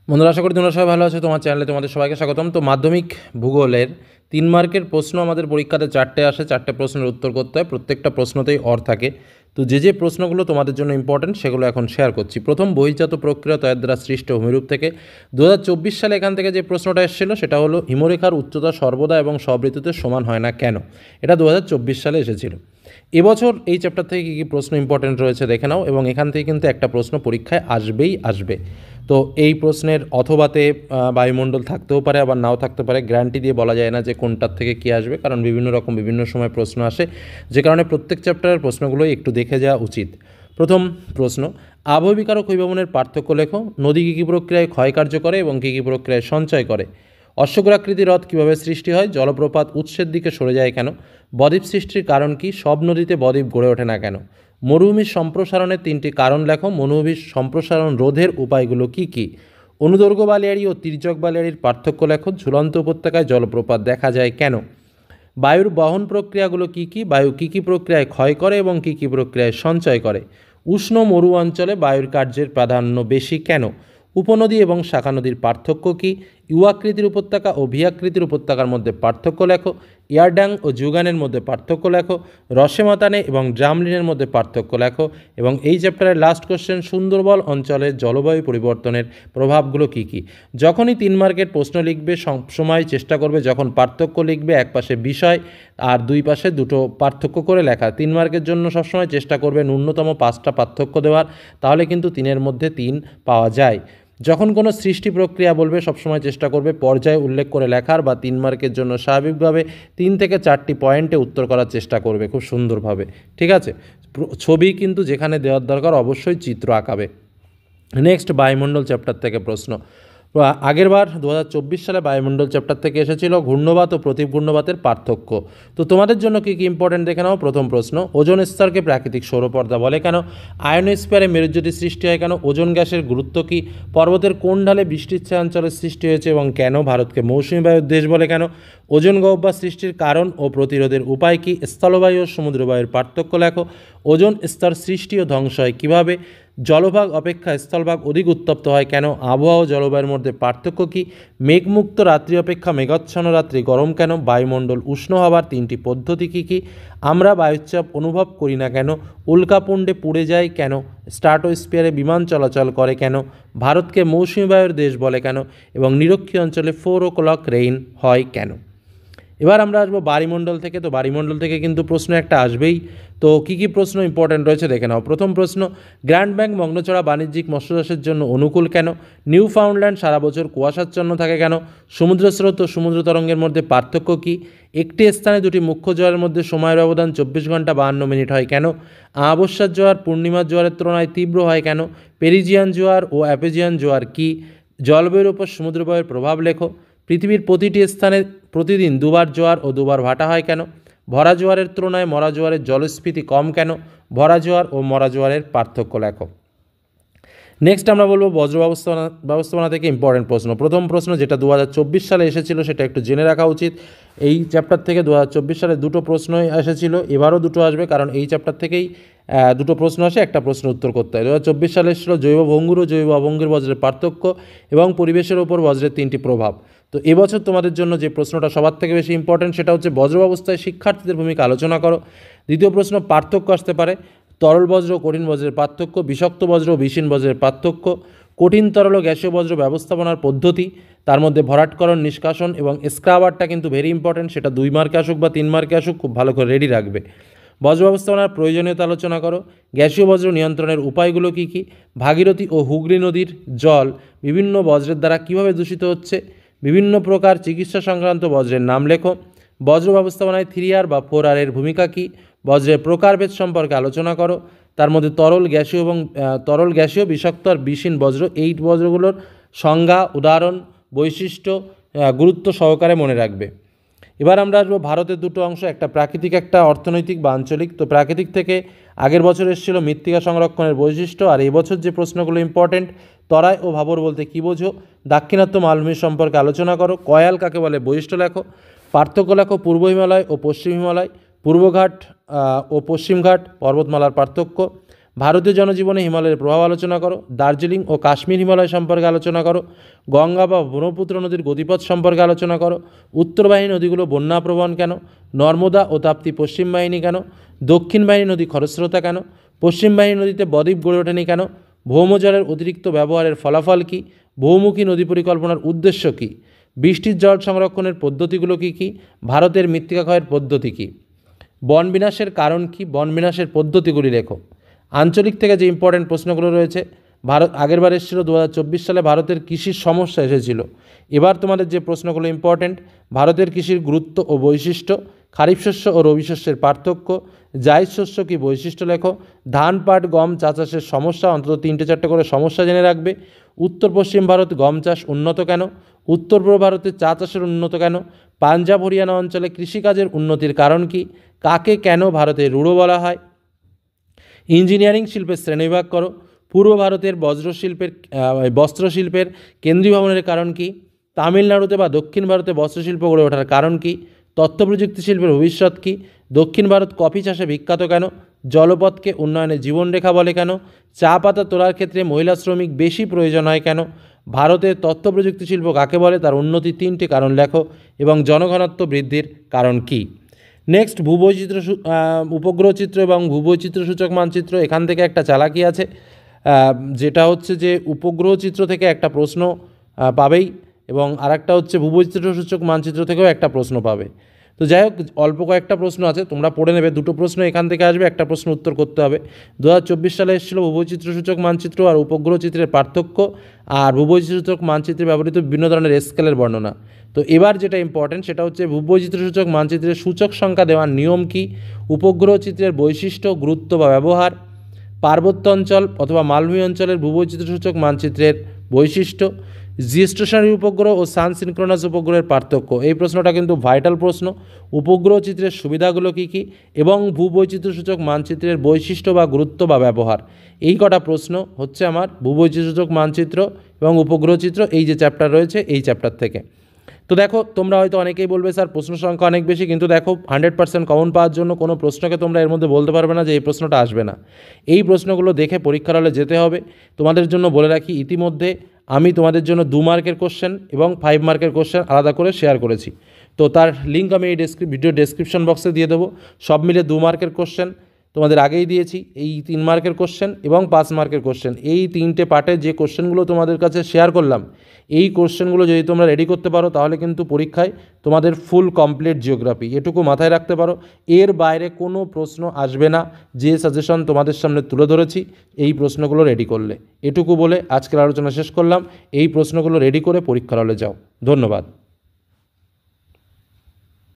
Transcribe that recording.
বন্ধুরা, আশা করি তোমরা সবাই ভালো আছো। তোমার চ্যানেলে তোমাদের সবাইকে স্বাগতম। তো মাধ্যমিক ভূগোলের 3 মার্কের প্রশ্ন আমাদের পরীক্ষাতে 4টে আসে। 4টে প্রশ্নের উত্তর করতে হয়, প্রত্যেকটা প্রশ্নতেই অর থাকে। তো যে প্রশ্নগুলো তোমাদের জন্য ইম্পর্টেন্ট সেগুলো এখন শেয়ার করছি। প্রথম, বহির্জাত প্রক্রিয়া তয়ের দ্বারা সৃষ্ট ভূমিরূপ থেকে 2024 সালে এখান থেকে যে প্রশ্নটা এসেছিলো সেটা হলো হিমরেখার উচ্চতা সর্বদা এবং সব ঋতুতে সমান হয় না কেন। এটা 2024 সালে এসেছিল। এবছর এই চ্যাপ্টার থেকে কী কী প্রশ্ন ইম্পর্টেন্ট রয়েছে দেখে নাও, এবং এখান থেকে কিন্তু একটা প্রশ্ন পরীক্ষায় আসবেই আসবে। তো এই প্রশ্নের অথবাতে বায়ুমণ্ডল থাকতেও পারে, আবার নাও থাকতে পারে। গ্যারান্টি দিয়ে বলা যায় না যে কোনটার থেকে কী আসবে, কারণ বিভিন্ন রকম বিভিন্ন সময় প্রশ্ন আসে, যে কারণে প্রত্যেক চ্যাপ্টারের প্রশ্নগুলোই একটু দেখে যাওয়া উচিত। প্রথম প্রশ্ন, আবহবিকারক ক্ষয়ভবনের পার্থক্য লেখো। নদী কী কী প্রক্রিয়ায় ক্ষয়কার্য করে এবং কী কী প্রক্রিয়ায় সঞ্চয় করে? অশ্বগ্রাকৃতি হ্রদ কীভাবে সৃষ্টি হয়? জলপ্রপাত উৎসের দিকে সরে যায় কেন? বদ্বীপ সৃষ্টির কারণ কি? সব নদীতে বদ্বীপ গড়ে ওঠে না কেন? মরুভূমির সম্প্রসারণের 3টি কারণ লেখো। মরুভূমির সম্প্রসারণ রোধের উপায়গুলো কি কি? অনুদৈর্ঘ্য বালিয়াড়ি ও তির্যক বালিয়াড়ির পার্থক্য লেখো। ঝুলন্ত উপত্যকায় জলপ্রপাত দেখা যায় কেন? বায়ুর বহন প্রক্রিয়াগুলো কি কি? বায়ু কী কী প্রক্রিয়ায় ক্ষয় করে এবং কী কী প্রক্রিয়ায় সঞ্চয় করে? উষ্ণ মরু অঞ্চলে বায়ুর কার্যের প্রাধান্য বেশি কেন? উপনদী এবং শাখা নদীর পার্থক্য কী? ইউ আকৃতির উপত্যকা ও ভি আকৃতির উপত্যকার মধ্যে পার্থক্য লেখো। ইয়ারডাং ও জুগানের মধ্যে পার্থক্য লেখো। রসেমাতানে এবং ড্রামলিনের মধ্যে পার্থক্য লেখো। এবং এই চ্যাপ্টারের লাস্ট কোশ্চেন, সুন্দরবন অঞ্চলের জলবায়ু পরিবর্তনের প্রভাবগুলো কী কী? যখনই 3 মার্কের প্রশ্ন লিখবে সবসময় চেষ্টা করবে যখন পার্থক্য লিখবে এক পাশে বিষয় আর দুই পাশে দুটো পার্থক্য করে লেখা। 3 মার্কের জন্য সবসময় চেষ্টা করবে ন্যূনতম 5টা পার্থক্য দেওয়ার, তাহলে কিন্তু 3-এর মধ্যে 3 পাওয়া যায়। যখন কোনো সৃষ্টি প্রক্রিয়া বলবে সবসময় চেষ্টা করবে পর্যায়ে উল্লেখ করে লেখার, বা 3 মার্কের জন্য স্বাভাবিকভাবে 3 থেকে 4টি পয়েন্টে উত্তর করার চেষ্টা করবে খুব সুন্দরভাবে। ঠিক আছে, ছবি কিন্তু যেখানে দেওয়ার দরকার অবশ্যই চিত্র আঁকাবে। নেক্সট, বায়ুমণ্ডল চ্যাপ্টার থেকে প্রশ্ন। আগেরবার 2024 সালে বায়ুমণ্ডল চ্যাপ্টার থেকে এসেছিল ঘূর্ণবাত ও প্রতিঘূর্ণবাতের পার্থক্য। তো তোমাদের জন্য কী কী ইম্পর্টেন্ট দেখে নাও। প্রথম প্রশ্ন, ওজোন স্তরকে প্রাকৃতিক সৌরপর্দা বলে কেন? আয়নোস্ফিয়ারে মেরুজ্যোতি সৃষ্টি হয় কেন? ওজোন গ্যাসের গুরুত্ব কী? পর্বতের কোন ঢালে বৃষ্টির ছায়া অঞ্চলের সৃষ্টি হয়েছে এবং কেন? ভারতকে মৌসুমী বায়ুর দেশ বলে কেন? ওজোন গহ্বর সৃষ্টির কারণ ও প্রতিরোধের উপায় কী? স্থলবায়ু ও সমুদ্রবায়ুর পার্থক্য লেখো। ওজোন স্তর সৃষ্টি ও ধ্বংস হয় কীভাবে? জলভাগ অপেক্ষা স্থলভাগ অধিক উত্তপ্ত হয় কেন? আবহাওয়া ও জলবায়ুর মধ্যে পার্থক্য কী? মেঘমুক্ত রাত্রি অপেক্ষা মেঘাচ্ছন্ন রাত্রি গরম কেন? বায়ুমণ্ডল উষ্ণ হবার 3টি পদ্ধতি কী কী? আমরা বায়ুচাপ অনুভব করি না কেন? উল্কাপিণ্ডে পুড়ে যায় কেন? স্ট্রাটোস্ফিয়ারে বিমান চলাচল করে কেন? ভারতকে মৌসুমী বায়ুর দেশ বলে কেন? এবং নিরক্ষীয় অঞ্চলে 4 o'clock রেইন হয় কেন? এবার আমরা আসবো বায়ুমণ্ডল থেকে। তো বায়ুমণ্ডল থেকে কিন্তু প্রশ্ন একটা আসবেই। তো কী কী প্রশ্ন ইম্পর্টেন্ট রয়েছে দেখে নাও। প্রথম প্রশ্ন, গ্র্যান্ড ব্যাংক মগ্নছড়া বাণিজ্যিক মৎস্য চাষের জন্য অনুকূল কেন? নিউ ফাউন্ডল্যান্ড সারা বছর কুয়াশাচ্ছন্ন থাকে কেন? সমুদ্র স্রোত ও সমুদ্র তরঙ্গের মধ্যে পার্থক্য কী? একটি স্থানে দুটি মুখ্য জোয়ারের মধ্যে সময়ের ব্যবধান 24 ঘন্টা 52 মিনিট হয় কেন? আমাবস্যার জোয়ার পূর্ণিমার জোয়ারের তুলনায় তীব্র হয় কেন? পেরিজিয়ান জোয়ার ও অ্যাপেজিয়ান জোয়ার কী? জলবায়ুর উপর সমুদ্রবায়ুর প্রভাব লেখো। পৃথিবীর প্রতিটি স্থানে প্রতিদিন দুবার জোয়ার ও দুবার ভাটা হয় কেন? ভরা জোয়ারের তুলনায় মরা জোয়ারের জলস্ফীতি কম কেন? ভরা জোয়ার ও মরা জোয়ারের পার্থক্য লেখো। নেক্সট আমরা বলবো বজ্র ব্যবস্থাপনা থেকে ইম্পর্টেন্ট প্রশ্ন। প্রথম প্রশ্ন, যেটা 2024 সালে এসেছিল সেটা একটু জেনে রাখা উচিত। এই চ্যাপ্টার থেকে 2024 সালে দুটো প্রশ্নই এসেছিল, এবারও দুটো আসবে, কারণ এই চ্যাপ্টার থেকেই দুটো প্রশ্ন আসে, একটা প্রশ্নের উত্তর করতে হয়। 2024 সালে এসেছিল জৈব ভঙ্গুর ও জৈব অভঙ্গুর বজ্রের পার্থক্য এবং পরিবেশের ওপর বজ্রের 3টি প্রভাব। তো এবছর তোমাদের জন্য যে প্রশ্নটা সবার থেকে বেশি ইম্পর্টেন্ট সেটা হচ্ছে বজ্র ব্যবস্থায় শিক্ষার্থীদের ভূমিকা আলোচনা করো। দ্বিতীয় প্রশ্ন, পার্থক্য আসতে পারে তরল বজ্র ও কঠিন বজ্রের পার্থক্য, বিষাক্ত বজ্র ও বিষীন বজ্রের পার্থক্য, কঠিন তরল ও গ্যাসীয় বজ্র ব্যবস্থাপনার পদ্ধতি, তার মধ্যে ভরাটকরণ, নিষ্কাশন এবং স্ক্রাবারটা কিন্তু ভেরি ইম্পর্টেন্ট, সেটা 2 মার্কে আসুক বা 3 মার্কে আসুক, খুব ভালো করে রেডি রাখবে। বজ্র ব্যবস্থাপনার প্রয়োজনীয়তা আলোচনা করো। গ্যাসীয় বজ্র নিয়ন্ত্রণের উপায়গুলো কী কী? ভাগীরথী ও হুগলি নদীর জল বিভিন্ন বজ্রের দ্বারা কীভাবে দূষিত হচ্ছে? বিভিন্ন প্রকার চিকিৎসা সংক্রান্ত বজ্রের নাম লেখো। বজ্র ব্যবস্থাপনায় 3R বা 4R এর ভূমিকা কী? বজ্রের প্রকারভেদ সম্পর্কে আলোচনা করো। তার মধ্যে তরল গ্যাসীয় বিষাক্ত আর বিষীন বজ্র, এই বজ্রগুলোর সংজ্ঞা, উদাহরণ, বৈশিষ্ট্য গুরুত্ব সহকারে মনে রাখবে। এবার আমরা আসবো ভারতের দুটো অংশ, একটা প্রাকৃতিক একটা অর্থনৈতিক বা আঞ্চলিক। তো প্রাকৃতিক থেকে আগের বছর এসেছিল মৃত্তিকা সংরক্ষণের বৈশিষ্ট্য, আর এই বছর যে প্রশ্নগুলো ইম্পর্টেন্ট, তরাই ও ভাবর বলতে কী বোঝো? দাক্ষিণাত্য মালভূমির সম্পর্কে আলোচনা করো। কয়াল কাকে বলে বৈশিষ্ট্য লেখো। পার্থক্য লেখো পূর্ব হিমালয় ও পশ্চিম হিমালয়, পূর্বঘাট ও পশ্চিমঘাট পর্বতমালার পার্থক্য, ভারতীয় জনজীবনে হিমালয়ের প্রভাব আলোচনা করো। দার্জিলিং ও কাশ্মীর হিমালয় সম্পর্কে আলোচনা করো। গঙ্গা বা ব্রহ্মপুত্র নদীর গতিপথ সম্পর্কে আলোচনা করো। উত্তর বাহিনী নদীগুলো বন্যাপ্রবণ কেন? নর্মদা ও তাপ্তি পশ্চিম বাহিনী কেন? দক্ষিণ বাহিনী নদী খরস্রোতা কেন? পশ্চিম বাহিনী নদীতে বদ্বীপ গড়ে ওঠেনি কেন? ভৌমজলের অতিরিক্ত ব্যবহারের ফলাফল কী? বহুমুখী নদী পরিকল্পনার উদ্দেশ্য কী? বৃষ্টির জল সংরক্ষণের পদ্ধতিগুলো কী কী? ভারতের মৃত্তিকা ক্ষয়ের পদ্ধতি কী? বন বিনাশের কারণ কী? বন বিনাশের পদ্ধতিগুলি লেখো। আঞ্চলিক থেকে যে ইম্পর্টেন্ট প্রশ্নগুলো রয়েছে, আগেরবার এসেছিল 2024 সালে ভারতের কৃষির সমস্যা এসেছিল। এবার তোমাদের যে প্রশ্নগুলো ইম্পর্টেন্ট, ভারতের কৃষির গুরুত্ব ও বৈশিষ্ট্য, খারিফ শস্য ও রবি শস্যের পার্থক্য, জায়দ শস্য কী বৈশিষ্ট্য লেখো। ধান, পাট, গম চা চাষের সমস্যা, অন্তত 3-4টে করে সমস্যা জেনে রাখবে। উত্তর পশ্চিম ভারত গম চাষ উন্নত কেন? উত্তর পূর্ব ভারতে চা চাষের উন্নত কেন? পাঞ্জাব হরিয়ানা অঞ্চলে কৃষিকাজের উন্নতির কারণ কী? কাকে কেন ভারতে রূঢ় বলা হয়? ইঞ্জিনিয়ারিং শিল্পের শ্রেণীবিভাগ করো। পূর্ব ভারতের বস্ত্রশিল্পের কেন্দ্রীয় ভবনের কারণ কী? তামিলনাড়ুতে বা দক্ষিণ ভারতে বস্ত্রশিল্প গড়ে ওঠার কারণ কী? তথ্য প্রযুক্তি শিল্পের ভবিষ্যৎ কী? দক্ষিণ ভারত কফি চাষে বিখ্যাত কেন? জলপথকে উন্নয়নের জীবনরেখা বলে কেন? চা পাতা তোলার ক্ষেত্রে মহিলা শ্রমিক বেশি প্রয়োজন হয় কেন? ভারতের তথ্য প্রযুক্তি শিল্প কাকে বলে, তার উন্নতির 3টি কারণ লেখো এবং জনঘনত্ব বৃদ্ধির কারণ কী? নেক্সট ভূবৈচিত্র্য উপগ্রহ চিত্র এবং ভূবৈচিত্র্য সূচক মানচিত্র। এখান থেকে একটা চালাকি আছে, যেটা হচ্ছে যে উপগ্রহ চিত্র থেকে একটা প্রশ্ন পাবেই এবং আরেকটা হচ্ছে ভূবৈচিত্র্য সূচক মানচিত্র থেকেও একটা প্রশ্ন পাবে। তো যাই হোক, অল্প কয়েকটা প্রশ্ন আছে, তোমরা পড়ে নেবে। 2টো প্রশ্ন এখান থেকে আসবে, একটা প্রশ্ন উত্তর করতে হবে। 2024 সালে এসেছিল ভূবৈচিত্র্য সূচক মানচিত্র আর উপগ্রহ চিত্রের পার্থক্য, আর ভূবৈচিত্র্য সূচক মানচিত্রে ব্যবহৃত বিভিন্ন ধরনের স্কেলের বর্ণনা। তো এবার যেটা ইম্পর্টেন্ট সেটা হচ্ছে ভূবৈচিত্র্য সূচক মানচিত্রের সূচক সংখ্যা দেওয়ার নিয়ম কী? উপগ্রহ চিত্রের বৈশিষ্ট্য, গুরুত্ব বা ব্যবহার, পার্বত্য অঞ্চল অথবা মালভূমি অঞ্চলের ভূবৈচিত্র্য সূচক মানচিত্রের বৈশিষ্ট্য, জিওস্টেশনারি উপগ্রহ ও সান সিনক্রোনাস উপগ্রহের পার্থক্য। এই প্রশ্নটা কিন্তু ভাইটাল প্রশ্ন। উপগ্রহ চিত্রের সুবিধাগুলো কী কী এবং ভূবৈচিত্র্য সূচক মানচিত্রের বৈশিষ্ট্য বা গুরুত্ব বা ব্যবহার। এই কটা প্রশ্ন হচ্ছে আমার ভূবৈচিত্র্য সূচক মানচিত্র এবং উপগ্রহ চিত্র, এই যে চ্যাপ্টার রয়েছে এই চ্যাপ্টার থেকে। তো দেখো, তোমরা হয়তো অনেকেই বলবে স্যার প্রশ্ন সংখ্যা অনেক বেশি, কিন্তু দেখো 100% কমন পাওয়ার জন্য কোনো প্রশ্নকে তোমরা এর মধ্যে বলতে পারবে না যে এই প্রশ্নটা আসবে না। এই প্রশ্নগুলো দেখে পরীক্ষার হলে যেতে হবে। তোমাদের জন্য বলে রাখি, ইতিমধ্যে আমি তোমাদের জন্য 2 মার্কের কোশ্চেন এবং 5 মার্কের কোশ্চেন আলাদা করে শেয়ার করেছি। তো তার লিঙ্ক আমি এই ভিডিও ডেসক্রিপশন বক্সে দিয়ে দেবো। সব মিলে 2 মার্কের কোশ্চেন তোমাদের আগেই দিয়েছি, এই 3 মার্কের কোশ্চেন এবং 5 মার্কের কোশ্চেন, এই 3টে পার্টে যে কোশ্চেনগুলো তোমাদের কাছে শেয়ার করলাম, এই কোশ্চেনগুলো যদি তোমরা রেডি করতে পারো তাহলে কিন্তু পরীক্ষায় তোমাদের ফুল কমপ্লিট জিওগ্রাফি, এটুকু মাথায় রাখতে পারো। এর বাইরে কোনো প্রশ্ন আসবে না। যে সাজেশন তোমাদের সামনে তুলে ধরেছি এই প্রশ্নগুলো রেডি করলে, এটুকু বলে আজকের আলোচনা শেষ করলাম। এই প্রশ্নগুলো রেডি করে পরীক্ষার হলে যাও। ধন্যবাদ।